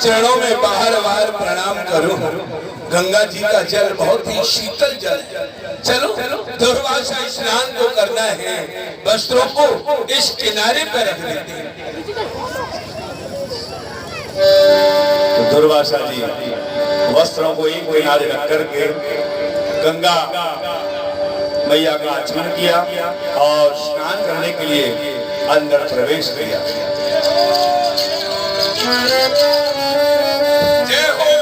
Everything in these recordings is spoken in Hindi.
चरणों में बार बार प्रणाम करूं। गंगा जी का जल बहुत ही शीतल जल है। चलो दुर्वासा स्नान को करना है, वस्त्रों को इस किनारे पर रख देते हैं। तो दुर्वासा जी वस्त्रों को एक किनारे रख करके गंगा मैया का आचमन किया और स्नान करने के लिए अंदर प्रवेश किया। जय हो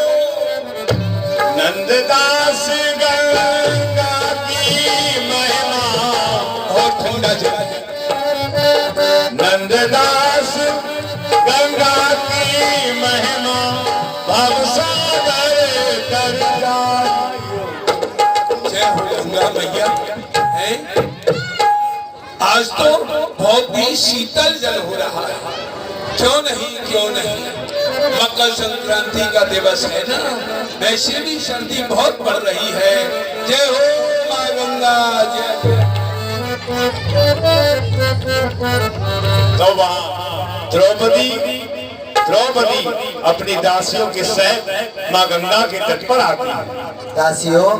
नंददास गंगा की महिमा। और ठंडा जल। नंददास गंगा की महिमा भवसागर कर जायो। जय हो गंगा मैया। आज तो बहुत ही शीतल जल हो रहा है। क्यों नहीं मकर संक्रांति का दिवस है ना, वैसे भी सर्दी बहुत बढ़ रही है। जय हो मां गंगा जय। तो वहां द्रौपदी अपनी दासियों के सहित मां गंगा के तट पर आती। दासियों,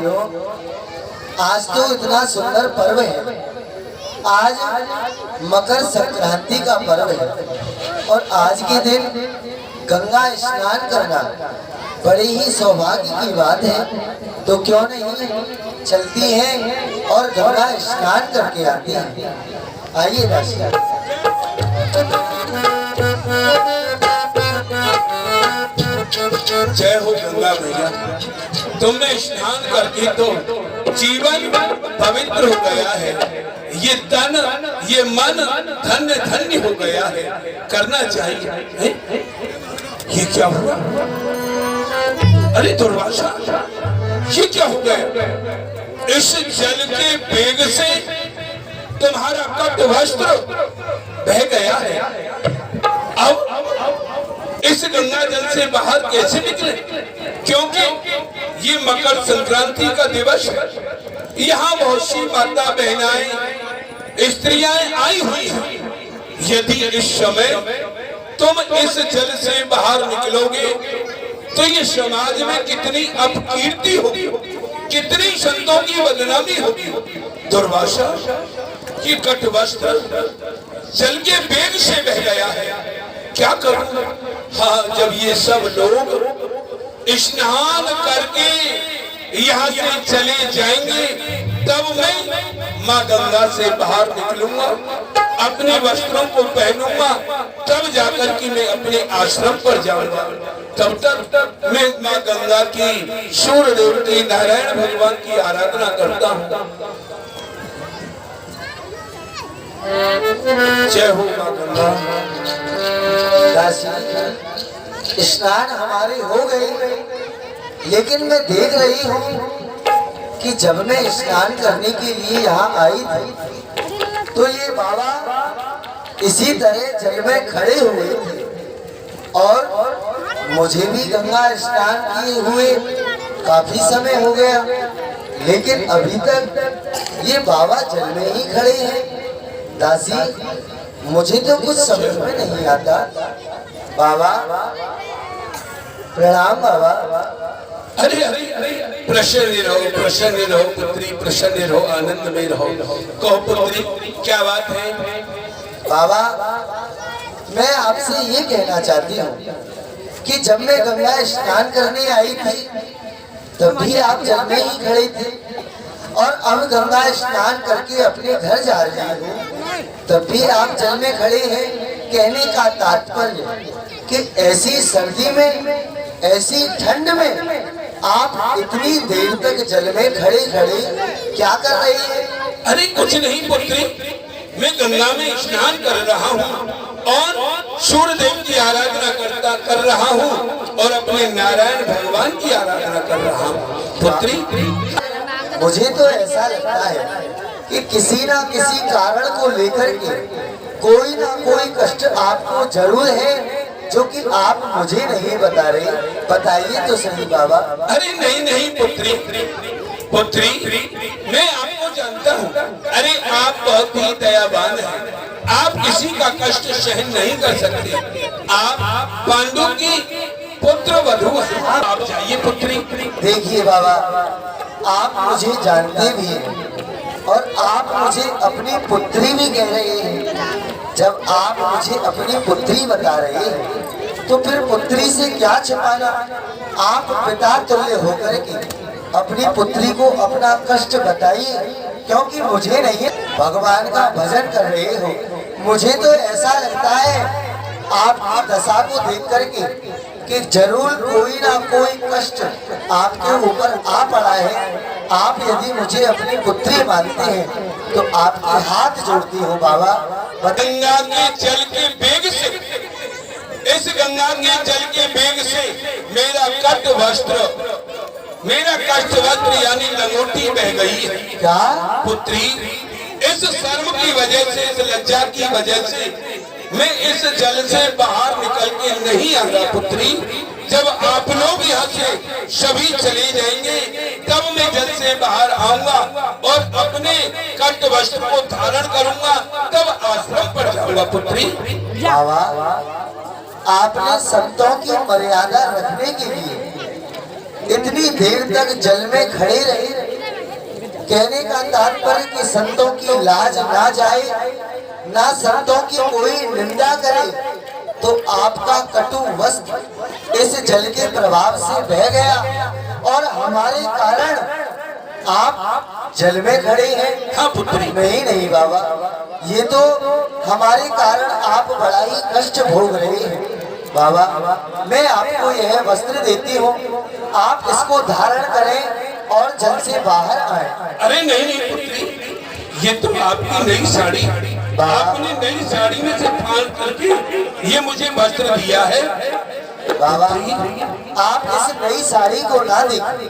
आज तो इतना सुंदर पर्व है। आज मकर संक्रांति का पर्व है और आज के दिन गंगा स्नान करना बड़ी ही सौभाग्य की बात है। तो क्यों नहीं चलती हैं और गंगा स्नान करके आती हैं। आइए दासियों। जय हो गंगा मैया। तुमने स्नान करके तो जीवन पवित्र हो गया है। ये तन ये मन धन्य धन्य हो गया है। करना चाहिए। ये क्या हुआ? अरे दुर्वासा, ये क्या हो गया? इस जल के वेग से तुम्हारा कट वस्त्र बह गया है। अब इस गंगा जल से बाहर कैसे निकले? क्योंकि ये मकर संक्रांति का दिवस है। यहाँ बहुत सी माता बहनाएं स्त्रियां आई हुई हैं। यदि इस समय तुम इस जल से बाहर निकलोगे तो ये समाज में कितनी अपकीर्ति होगी, कितनी संतों की बदनामी होगी। दुर्वासा, ये कट वस्त्र जल के वेग से बह गया है। क्या करूं? हाँ, जब ये सब लोग स्नान करके यहाँ से चले जाएंगे तब मैं माँ गंगा से बाहर निकलूंगा, अपने वस्त्रों को पहनूंगा, तब जाकर कि मैं अपने आश्रम पर जाऊंगा। तब तक मैं माँ गंगा की सूर्य देवते नारायण भगवान की आराधना करता हूँ। जय हो माँ गंगा। स्नान हमारी हो गई, लेकिन मैं देख रही हूँ कि जब मैं स्नान करने के लिए यहाँ आई थी तो ये बाबा इसी तरह जल में खड़े हुए थे और मुझे भी गंगा स्नान किए हुए काफी समय हो गया, लेकिन अभी तक ये बाबा जल में ही खड़े हैं। दासी, मुझे तो कुछ समझ में नहीं आता। बाबा प्रणाम। बाबा अरे प्रसन्न रहो पुत्री, प्रसन्न रहो, आनंद में रहो। कहो पुत्री, क्या बात है? बाबा, मैं आपसे ये कहना चाहती हूँ कि जब मैं गंगा स्नान करने आई थी तब भी आप जल में ही खड़े थे और अब गंगा स्नान करके अपने घर जा रहे हो तब भी आप जल में खड़े हैं। कहने का तात्पर्य कि ऐसी सर्दी में, ऐसी ठंड में आप इतनी देर तक जल में खड़े खड़े क्या कर रहे हैं? अरे कुछ नहीं पुत्री, मैं गंगा में स्नान कर रहा हूँ और सूर्य देव की आराधना कर रहा हूँ और अपने नारायण भगवान की आराधना कर रहा हूँ। पुत्री, मुझे तो ऐसा लगता है कि किसी ना किसी कारण को लेकर के कोई ना कोई कष्ट आपको जरूर है जो कि आप मुझे नहीं बता रहे। बताइए तो सही बाबा। अरे नहीं पुत्री, मैं आपको जानता हूँ। अरे आप बहुत ही दयावान हैं। आप किसी का कष्ट सहन नहीं कर सकते। आप पांडु की पुत्र वधू है। आप जाइए पुत्री। देखिए बाबा, आप मुझे जानते भी हैं और आप मुझे अपनी पुत्री भी कह रहे हैं। जब आप मुझे अपनी पुत्री बता रहे हैं तो फिर पुत्री से क्या छिपाना। आप पिता तुल्य होकर के अपनी पुत्री को अपना कष्ट बताइए, क्योंकि मुझे नहीं, भगवान का भजन कर रहे हो। मुझे तो ऐसा लगता है आपकी दशा को देख करके कि जरूर कोई ना कोई कष्ट आपके ऊपर आ पड़ा है। आप यदि मुझे अपनी पुत्री मानते हैं तो आपके हाथ जोड़ती हूँ बाबा। गंगा के जल के बेग से, इस गंगा के जल के बेग से मेरा कट वस्त्र, मेरा कष्ट वस्त्र यानी लंगोटी बह गई है। क्या पुत्री, इस शर्म की वजह से, इस लज्जा की वजह से मैं इस जल से बाहर निकल के नहीं आऊंगा पुत्री। जब आप लोग यहाँ से सभी चले जाएंगे तब मैं जल से बाहर आऊंगा और अपने कट वस्त्र को धारण करूंगा, तब आश्रम पर जाऊंगा पुत्री। बाबा, आपने संतों की मर्यादा रखने के लिए इतनी देर तक जल में खड़े रहे। कहने का तात्पर्य कि संतों की लाज ना जाए, ना संतों की कोई निंदा करे, तो आपका कटु वस्त्र इस जल के प्रभाव से बह गया और हमारे कारण आप जल में खड़े हैं। हाँ पुत्री। नहीं नहीं बाबा, ये तो हमारे कारण आप बड़ा ही कष्ट भोग रहे हैं। बाबा, मैं आपको यह वस्त्र देती हूँ, आप इसको धारण करें और जल से बाहर आए। अरे नहीं नहीं पुत्री, ये तो आपकी नई साड़ी, आपने नई साड़ी में से फाड़ करके ये मुझे वस्त्र दिया है। बाबा, आप इस नई साड़ी को ना देखिए,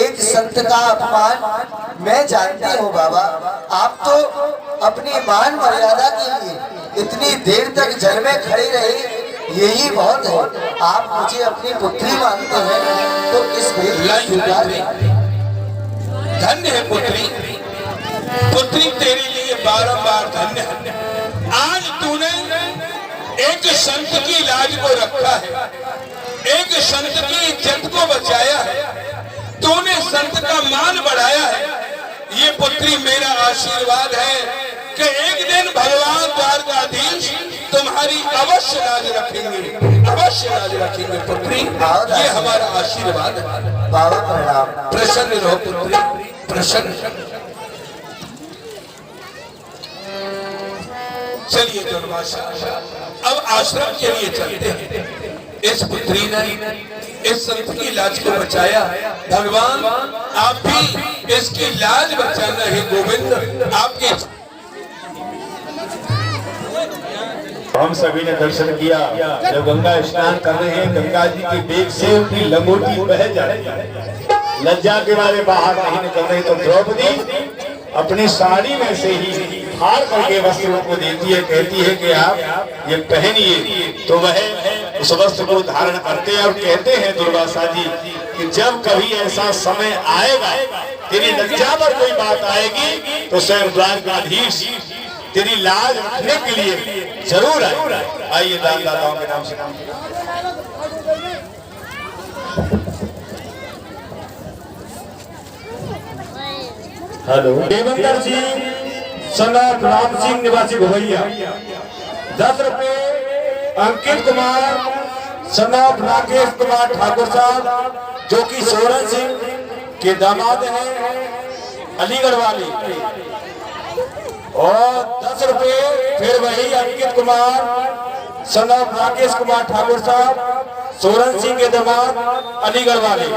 एक संत का अपमान मैं जानती हूँ बाबा। आप तो अपनी मान मर्यादा के लिए इतनी देर तक जल में खड़े रहे, यही बहुत है। आप मुझे अपनी पुत्री मानते हैं तो इस धन्य है पुत्री। पुत्री तेरे लिए बारंबार धन्य है। आज तूने एक संत की लाज को रखा है, एक संत की इज्जत को बचाया है, तूने संत का मान बढ़ाया है। ये पुत्री मेरा आशीर्वाद है कि एक दिन भगवान द्वारकाधीश तुम्हारी अवश्य लाज रखेंगे, अवश्य लाज रखेंगे पुत्री। ये हमारा आशीर्वाद है। बाबा प्रणाम। प्रसन्न रहो पुत्री, प्रसन्न। चलिए दुर्वासा, अब आश्रम के लिए चलते हैं। इस पुत्री ने इस संत की लाज को बचाया। भगवान आप भी इसकी लाज बचाना है गोविंद। आपके हम सभी ने दर्शन किया, जब गंगा स्नान कर रहे हैं, गंगा जी के बेग से उनकी लंगोटी बह जा रही है। लज्जा के मारे बाहर नहीं निकल रही तो द्रौपदी अपनी साड़ी में से ही फाड़ करके वस्त्रों को देती है, कहती है कि आप ये पहनिए। तो वह उस वस्त्र को धारण करते हैं और कहते हैं दुर्वासा जी कि जब कभी ऐसा समय आएगा, तेरी लज्जा पर कोई बात आएगी तो स्वयं द्वारकाधीश तेरी लाज रखने के लिए जरूर आए। आइए दानदाताओं के नाम से नाम। हेलो, देवेंद्र सिंह सनत राम सिंह निवासी घोवैया 10 रुपए। अंकित कुमार सनत राकेश कुमार ठाकुर साहब जो कि सोरन सिंह के दामाद हैं, अलीगढ़ वाले, और 10 रुपए फिर वही अंकित कुमार सनत राकेश कुमार ठाकुर साहब सोरन सिंह के दामाद अलीगढ़ वाले,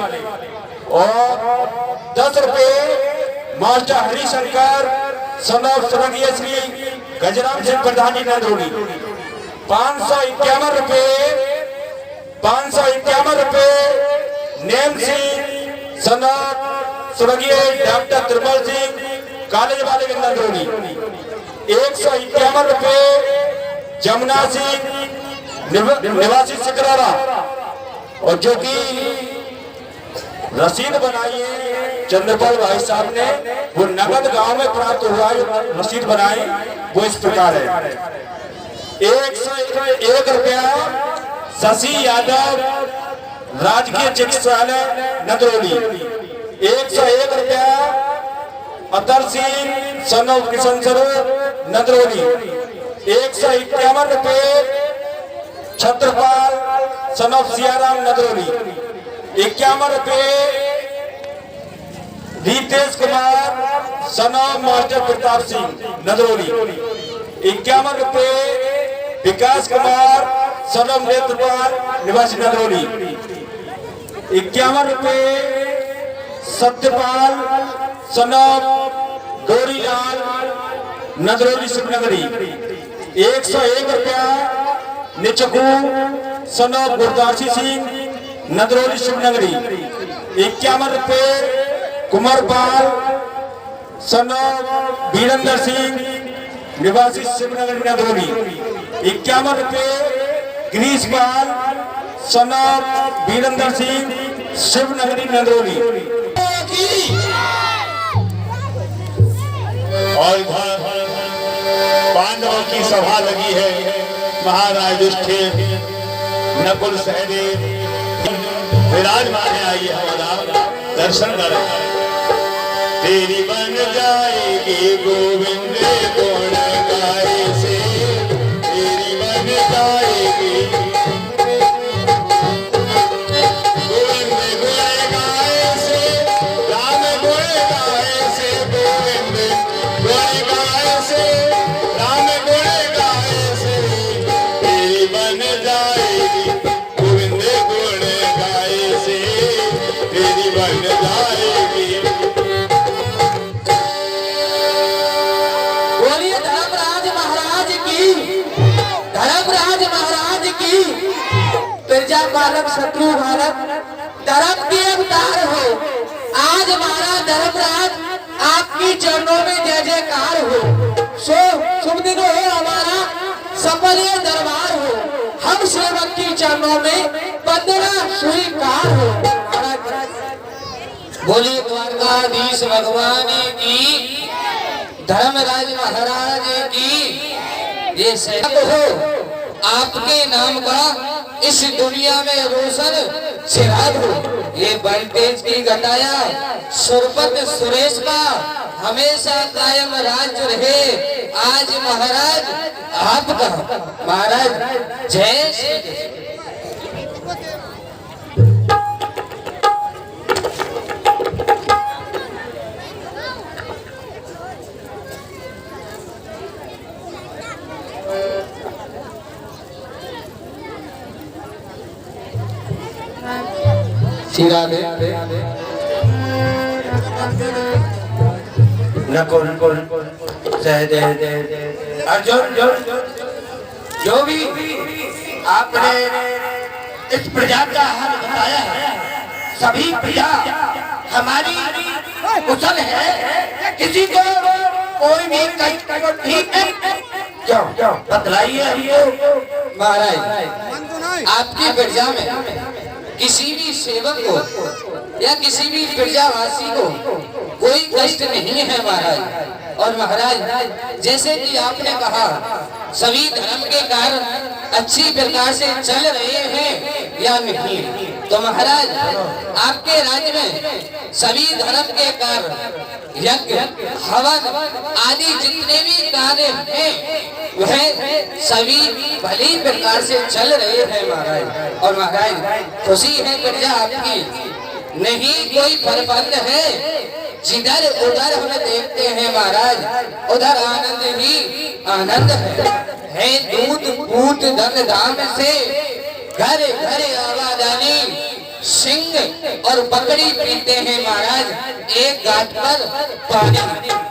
और 10 रुपए मास्टर हरिशंकर सनत स्वर्गीय श्री गजराम सिंह प्रधानी नंदोली। 551 रुपए, 551 रुपए नेम सिंह सनत स्वर्गीय डॉक्टर त्रिपल सिंह कॉलेज वाले नंदोली। 151 रुपए जमुना सिंह निवासी सिकरारा, और जो कि रसीद बनाई है चंद्रपाल भाई साहब ने, वो नगद गांव में प्राप्त हुआ रसीद बनाई, वो इस प्रकार है। 101 रुपया शशि यादव राजकीय चिकित्सालय नदरौली 101 रुपया अतर सिंह सन ऑफ किशन स्वरूप नदरौली 151 रुपये छत्रपाल सन ऑफ सियाराम नदरौली 51 रुपये Ritesh Kumar son of master Pratap Singh Nadrauli 51 रुपये विकास कुमार सन ऑफ नेत्रपाल निवासी नदरौली 51 रुपये सत्यपाल सन ऑफ गौरीलाल नदरौली शिवनगरी 101 रुपया निचकू सन ऑफ गुरदासी सिंह नदरौली शिवनगरी 51 रुपये कुमारपाल सन ऑफ वीरेंद्र सिंह निवासी शिवनगरी नदरौली 51 रुपये गिरीशपाल सन ऑफ वीरेंद्र सिंह शिवनगरी नदरौली। और इधर पांडवों की सभा लगी है। महाराज युधिष्ठिर नकुल सहदेव विराजमान है। आइए हमारा दर्शन करें। तेरी बन जाएगी गोविंद गुण गाए से, तेरी बन जाएगी गोविंद गुण गाए से, राम गुण गाए से, गोविंद गुण गाए से, राम गुण गाए से, तेरी बन जाएगी गोविंद गुण गाए से, तेरी बन जाएगी। बोलिए धर्मराज महाराज की, धर्मराज महाराज की। प्रजा पालक शत्रु भारत धर्म के अवतार हो। आज महाराज धर्मराज आपकी चरणों में जय जयकार हो। सो शुभ दिन हो हमारा सफल दरबार हो। हम सेवक की चरणों में वंदना स्वीकार हो। बोलिए द्वारकाधीश भगवान की, धर्मराज महाराज की। ये सेवक हो आपके नाम का इस दुनिया में रोशन चिराग हो। ये वोल्टेज की घटाया सुरपत सुरेश का हमेशा कायम राज्य रहे। आज महाराज आपका महाराज जय श्री कृष्ण। नकुल सहदेव अर्जुन जो भी आपने इस प्रजा का हाल बताया है, सभी प्रजा हमारी कुशल है। किसी को कोई भी कष्ट नहीं है। क्यों बतलाइए हमको। महाराज आपकी प्रजा में किसी भी सेवक को या किसी भी प्रजावासी को कोई कष्ट नहीं है महाराज। और महाराज जैसे कि आपने कहा सभी धर्म के कार्य अच्छी प्रकार से चल रहे हैं या नहीं, तो महाराज आपके राज्य में सभी धर्म के कार्य यज्ञ हवन आदि जितने भी कार्य हैं वह सभी भली प्रकार से चल रहे हैं महाराज। और महाराज खुशी है प्रजा आपकी, नहीं कोई प्रबंध है। जिधर उधर हम देखते हैं महाराज उधर आनंद ही आनंद है। दूध पूत धन धाम से घर घर आवाजानी सिंह और बकरी पीते हैं महाराज एक घाट पर पानी।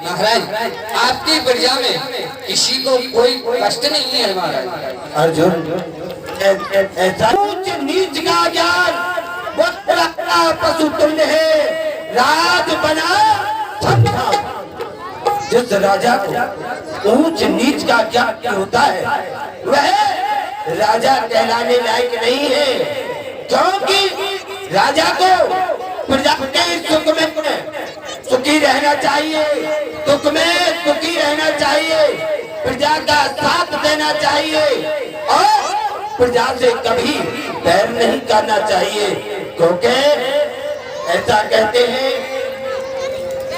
महाराज आपकी प्रजा में किसी को कोई कष्ट नहीं है महाराज। अर्जुन ऐसा ऊंच नीच का ज्ञान वक्त रखना पशु तुल्य है। राज बना समझा। जिस राजा को ऊंच नीच का ज्ञान होता है वह राजा कहलाने लायक नहीं है। क्योंकि राजा को प्रजा के सुख में सुखी रहना चाहिए, दुख में सुखी रहना चाहिए, प्रजा का साथ देना चाहिए और प्रजा से कभी बैर नहीं करना चाहिए, क्योंकि ऐसा कहते हैं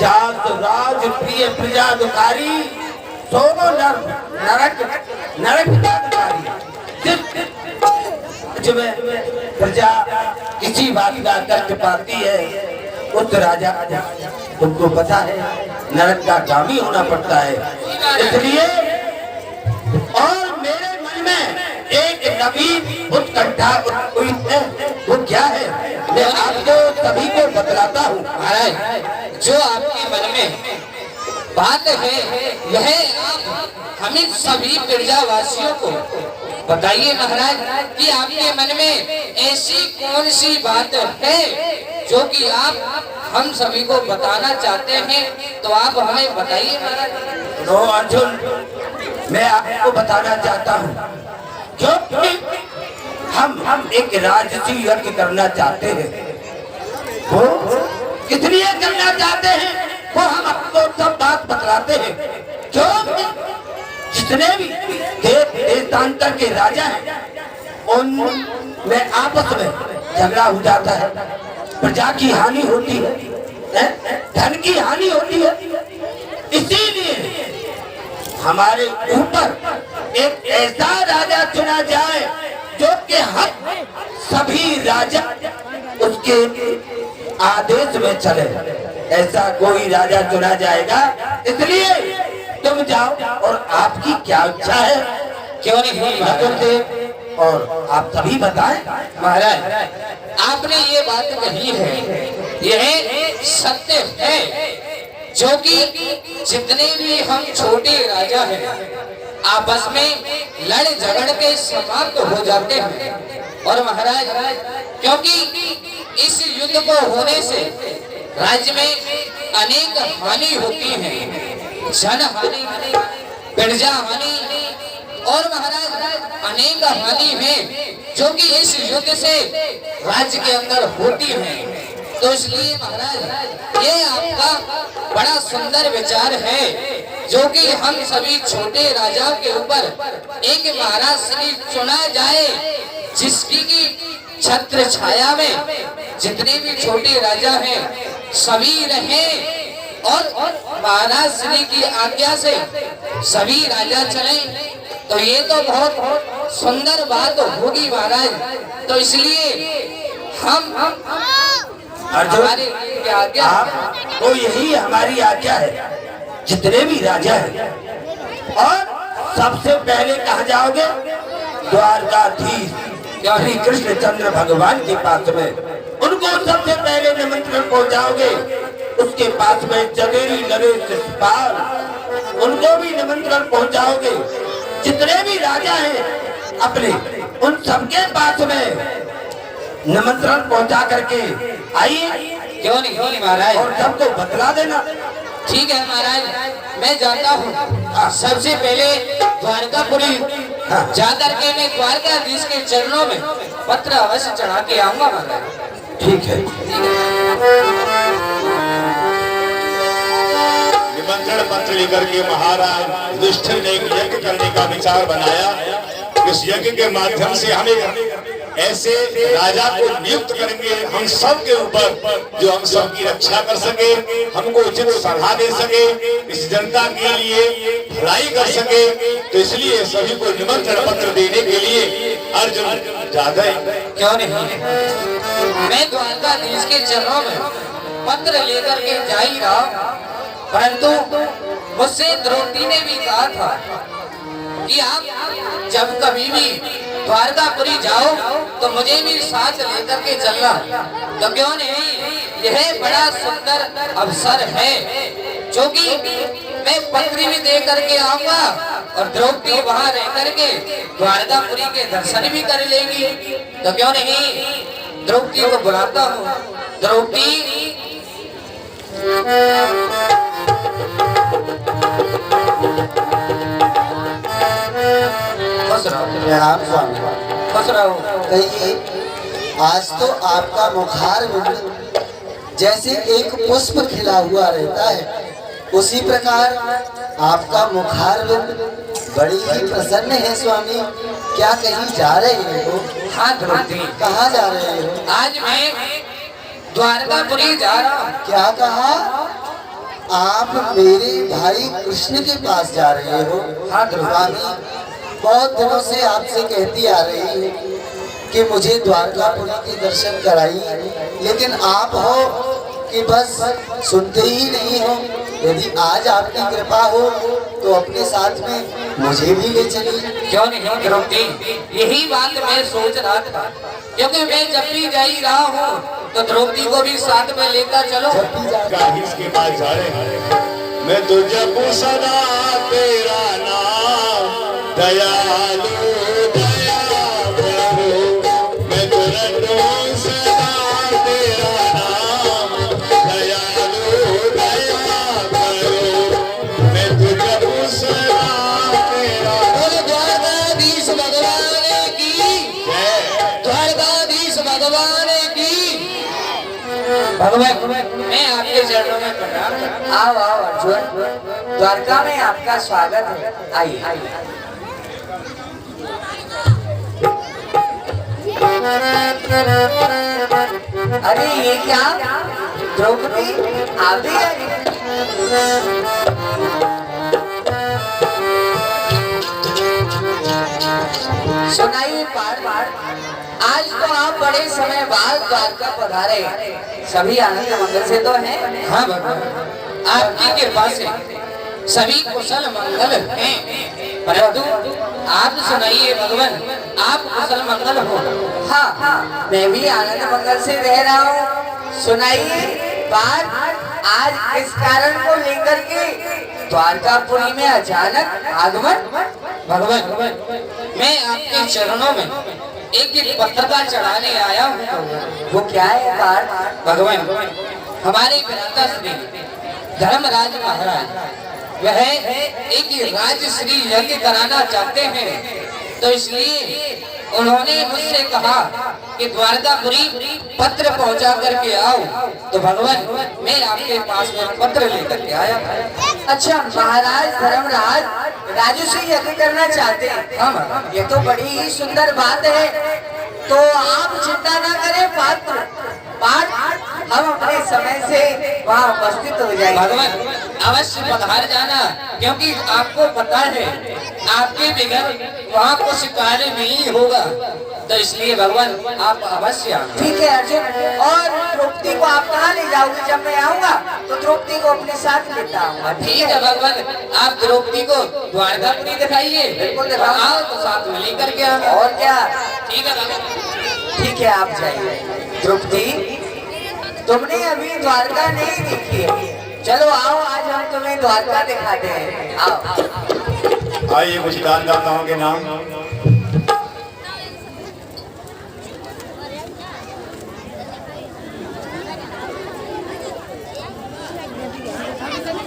जात राज प्रिय प्रजा दुखारी, सोनो नरक नरक में प्रजा किसी बात का कष्ट पाती है, उस राजा तुमको पता है नरक का गामी होना पड़ता है। इसलिए और मेरे मन में एक नवीन उत्कंठा उत्पीत है, वो क्या है मैं आपको सभी को बतलाता हूँ। महाराज, जो आपके मन में बात है यह आप हमें सभी प्रजावासियों को बताइए महाराज, कि आपके मन में ऐसी कौन सी बात है जो कि आप हम सभी को बताना चाहते हैं, तो आप हमें बताइए महाराज। नो अर्जुन, मैं आपको बताना चाहता हूँ, क्योंकि हम एक राजसी यज्ञ करना चाहते हैं। वो इसलिए करना चाहते हैं, वो हम आपको सब बात बतलाते हैं, क्योंकि जितने भी देशांतर के राजा हैं उनमें आपस में झगड़ा हो जाता है, प्रजा की हानि होती है, धन की हानि होती है। इसीलिए हमारे ऊपर एक ऐसा राजा चुना जाए जो कि हम सभी राजा उसके आदेश में चले, ऐसा कोई राजा चुना जाएगा। इसलिए तुम जाओ और आपकी क्या इच्छा है, क्यों नहीं महाराज, और आप सभी बताएं। महाराज, आपने ये बात कही है, यह सत्य है, जो कि जितने भी हम छोटे राजा हैं आपस में लड़ झगड़ के समाप्त हो जाते हैं। और महाराज, क्योंकि इस युद्ध को होने से राज्य में अनेक हानि होती है, जन हानि, प्रजा हानि, और महाराज अनेक हानि है जो कि इस युद्ध से राज्य के अंदर होती है। तो इसलिए महाराज, ये आपका बड़ा सुंदर विचार है, जो कि हम सभी छोटे राजाओं के ऊपर एक महाराज श्री चुना जाए, जिसकी की छत्र छाया में जितने भी छोटे राजा हैं सभी रहें, और महाराज श्री की आज्ञा से सभी राजा चलें, तो ये तो बहुत सुंदर बात होगी महाराज। तो इसलिए हम हमारी आज्ञा, तो यही हमारी आज्ञा है, जितने भी राजा हैं। और सबसे पहले कहाँ जाओगे? द्वारकाधीश श्री कृष्णचंद्र भगवान के पास में, उनको सबसे पहले निमंत्रण पहुंचाओगे। उसके पास में जगेरी नरेश पाल, उनको भी निमंत्रण पहुंचाओगे। जितने भी राजा हैं अपने, उन सबके पास में निमंत्रण पहुंचा करके आइए। क्यों नहीं महाराज, और सबको बतला देना। ठीक है महाराज, मैं जाता हूँ। सबसे पहले द्वारकापुरी जाकर के मैं द्वारकाधीश के चरणों में पत्र अवश्य चढ़ा के आऊंगा महाराज। ठीक है। निमंत्रण पत्र लेकर के महाराज युधिष्ठिर ने एक यज्ञ करने का विचार बनाया। इस यज्ञ के माध्यम से हमें ऐसे राजा को नियुक्त करेंगे हम सब के ऊपर, जो हम सब की रक्षा कर सके, हमको उचित सलाह दे सके, इस जनता के लिए भलाई कर सके। तो इसलिए सभी को निमंत्रण पत्र देने के लिए अर्जुन ज्यादा। क्यों नहीं, मैं द्वारकाधीश के चरणों में पत्र लेकर के जा ही रहा, परंतु मुझसे द्रौपदी ने भी कहा था कि आप जब कभी भी द्वारकापुरी जाओ तो मुझे भी साथ लेकर के चलना। तो क्यों नहीं, यह बड़ा सुंदर अवसर है, जो कि मैं पत्री भी दे करके आऊंगा और द्रौपदी वहां रह करके द्वारकापुरी के दर्शन भी कर लेगी। तो क्यों नहीं, द्रौपदी को बुलाता हूँ। द्रौपदी, प्रणाम स्वामी। खुश रहो। कहिए, आज तो आपका मुखार बिंदु जैसे एक पुष्प खिला हुआ रहता है, उसी प्रकार आपका मुखार बिंदु बड़ी ही प्रसन्न है स्वामी। क्या कहीं जा रहे हो? हाँ द्रौपदी, कहाँ जा रहे हो? आज मैं द्वारकापुरी जा रहा हूँ। क्या कहा? आप मेरे भाई कृष्ण के पास जा रहे हो? हाँ स्वामी, बहुत दिनों से आपसे कहती आ रही है कि मुझे द्वारकापुरी के दर्शन कराइए, लेकिन आप हो कि बस सुनते ही नहीं हो। यदि आज आपकी कृपा हो तो अपने साथ में मुझे भी ले चलिए। क्यों नहीं द्रौपदी, यही बात मैं सोच रहा था, क्योंकि मैं जब भी जा ही रहा हूँ तो द्रौपदी को भी साथ में लेकर चलो। गाहिस के पास जा रहे हैं। मैं तो जब सदा तेरा नाम दयालु दया करो, मैं तो रटूं सदा तेरा नाम दयालु दया करो, मैं तो जब सदा तेरा। बोले द्वारकाधीश भगवान की, द्वारकाधीश भगवान की। भगवान, मैं आपके चरणों में प्रणाम करता हूं। आओ आओ अर्जुन, द्वारका में आपका स्वागत है। आइए आइए। अरे ये क्या द्रौपदी, आप भी आई? सुनाइए पाठ। आज तो आप बड़े समय बाद द्वारका पधारे, सभी आनंद मंगल से तो हैं? हाँ भगवान, आपकी कृपा से सभी कुशल मंगल हैं। परंतु आप सुनाइए भगवान, आप कुशल मंगल हो? हाँ, मैं भी आनंद मंगल से रह रहा हूँ। सुनाइए बात, आज किस कारण को लेकर के द्वारकापुरी में अचानक आगमन? भगवान, मैं आपके चरणों में एक पत्रिका चढ़ाने आया हूँ। वो क्या है बात? भगवान, हमारे पिता श्री धर्मराज महाराज वह एक राजश्री यज्ञ कराना चाहते हैं, तो इसलिए उन्होंने मुझसे कहा कि द्वारकापुरी पत्र पहुंचा करके आओ। तो भगवान, मैं आपके पास में पत्र लेकर के आया। अच्छा, महाराज धर्मराज राजश्री यज्ञ करना चाहते हैं? हाँ, ये तो बड़ी ही सुंदर बात है। तो आप चिंता ना करें, पाठ हम अपने समय से वहाँ उपस्थित हो जाएंगे। भगवान, अवश्य पधार जाना, क्योंकि आपको पता है आपके बगैर वहाँ कुछ कार्य नहीं होगा, तो इसलिए भगवान आप अवश्य आना। ठीक है अर्जुन, और द्रौपदी को आप कहाँ ले जाओगे? जब मैं आऊँगा तो द्रौपदी को अपने साथ लेता आऊँगा। ठीक है भगवान, आप द्रौपदी को द्वारकापुरी दिखाइए। बिल्कुल दिखाओ, तो साथ में लेकर के आना। और क्या? ठीक है भगवान। ठीक है, आप जाइए। द्रौपदी, तुमने अभी द्वारका नहीं देखी है, चलो आओ, आज हम तुम्हें द्वारका दिखाते हैं। आओ। आइए कुछ दानदाताओं के नाम।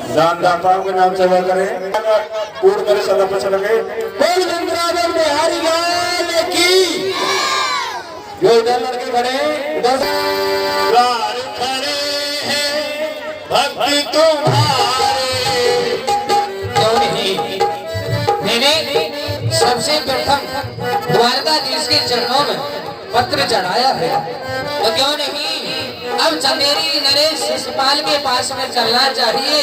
दानदाताओं के नाम सेवा करें, पूर्ण करे सदा पछ लगे। बोल वृंदावन बिहारी लाल की। जो इधर लड़के खड़े उधर खड़े हैं भक्ति तुम्हारे। क्यों नहीं, मैंने सबसे प्रथम द्वारकाधीश के चरणों में पत्र चढ़ाया है, तो क्यों नहीं अब चंदेरी नरेश शिशुपाल के पास में चलना चाहिए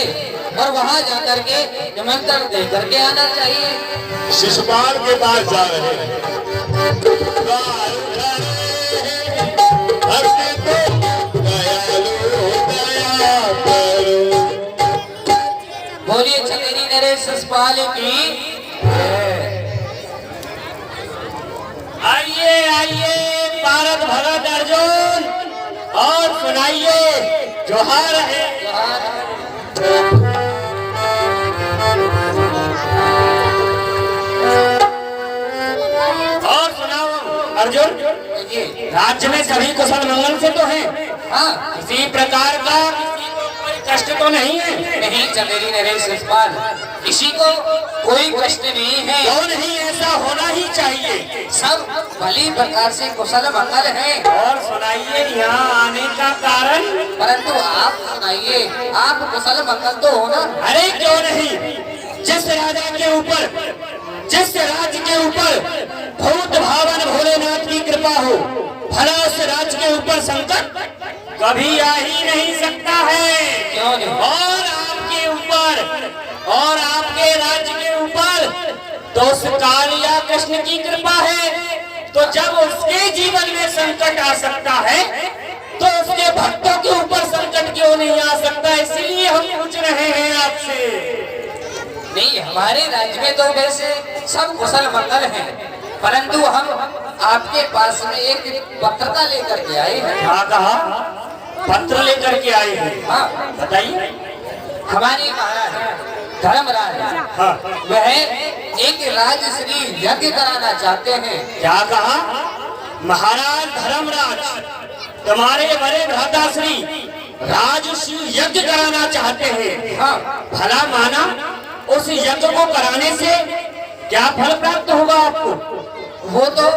और वहां जाकर के निमंत्रण दे करके आना चाहिए। शिशुपाल के पास जा रहे हैं। बोलिए चंदेरी नरेश शिशुपाल की। आइए आइए पारद भरत अर्जुन, और सुनाइए जोहार है। और सुनाओ अर्जुन, राज्य में सभी कुशल मंगल से तो हैं? हाँ, किसी प्रकार का किसी को कोई कष्ट तो नहीं है? नहीं चंदेरी नरेश शिशुपाल, किसी को कोई कष्ट नहीं है। क्यों नहीं, ऐसा होना ही चाहिए। सब भली प्रकार से कुशल मंगल है। और सुनाइए यहाँ आने का कारण। परंतु आप सुनाइए, आप कुशल मंगल तो हो ना? अरे क्यों नहीं, जिस राजा के ऊपर जिस राज्य के ऊपर भूत भावन भोलेनाथ की कृपा हो, भला उस राज्य के ऊपर संकट कभी आ ही नहीं सकता है। क्यों नहीं? और आपके ऊपर और आपके राज्य के ऊपर तो उस कालिया कृष्ण की कृपा है। तो जब उसके जीवन में संकट आ सकता है तो उसके भक्तों के ऊपर संकट क्यों नहीं आ सकता? इसीलिए हम पूछ रहे हैं आपसे। नहीं, हमारे राज्य में तो वैसे सब कुशल मंगल हैं, परंतु हम आपके पास में एक पत्रता लेकर के आए हैं। क्या कहा? पत्र लेकर के आए हैं? हाँ, बताइए। हमारे महाराज धर्मराज हाँ। वह एक राजश्री यज्ञ कराना चाहते हैं। क्या कहा? महाराज धर्मराज तुम्हारे बड़े भ्राताश्री राजश्री यज्ञ कराना चाहते हैं। हाँ, भला माना, उस यज्ञ को कराने से क्या फल प्राप्त होगा आपको? वो तो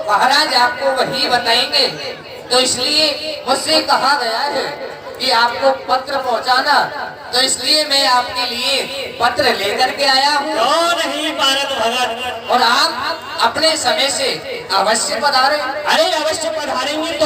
महाराज आपको वही बताएंगे। तो इसलिए मुझसे कहा गया है कि आपको पत्र पहुंचाना, तो इसलिए मैं आपके लिए पत्र लेकर के आया हूँ। क्यों नहीं भारत भगत? और आप अपने समय से अवश्य पधारें। अरे अवश्य पधारेंगे तो